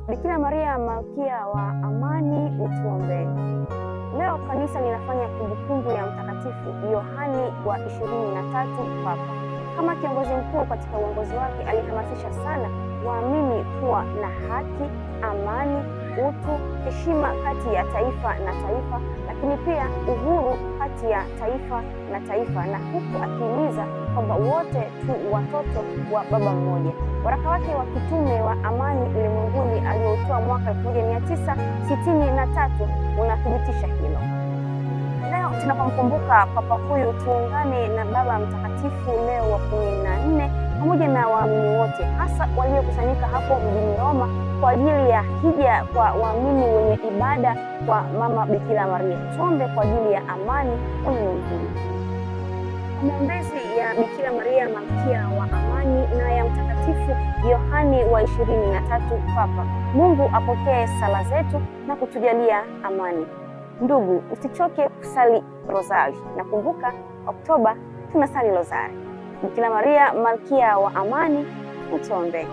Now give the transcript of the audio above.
Bikira Maria Malkia wa Amani, utuombee. Leo kanisa linafanya kumbukumbu ya Mtakatifu Yohani wa 23 Papa. Kama kiongozi mkuu katika uongozi wake, alihamasisha sana waamini kuwa na haki, amani, utu, heshima kati ya taifa na taifa, lakini pia uhuru kati ya taifa na taifa, na huku akihimiza kwamba wote tu watoto wa baba mmoja. Waraka wake wa kitume wa amani ulimwenguni aliotoa mwaka 1963 unathibitisha hilo. Leo tunapomkumbuka Papa huyu, tuungane na Baba Mtakatifu Leo wa 14 pamoja na waamini wote, hasa waliokusanyika hapo mjini Roma kwa ajili ya hija kwa waamini wenye ibada kwa Mama Bikira Maria. Tuombe kwa ajili ya amani ulimwenguni. Maombezi ya Bikira Maria Malkia wa Amani na ya Mtakatifu Yohani wa 23 Papa. Mungu apokee sala zetu na kutujalia amani. Ndugu, usichoke kusali rozari. Nakumbuka Oktoba tunasali rozari. Bikira Maria Malkia wa Amani, utuombee.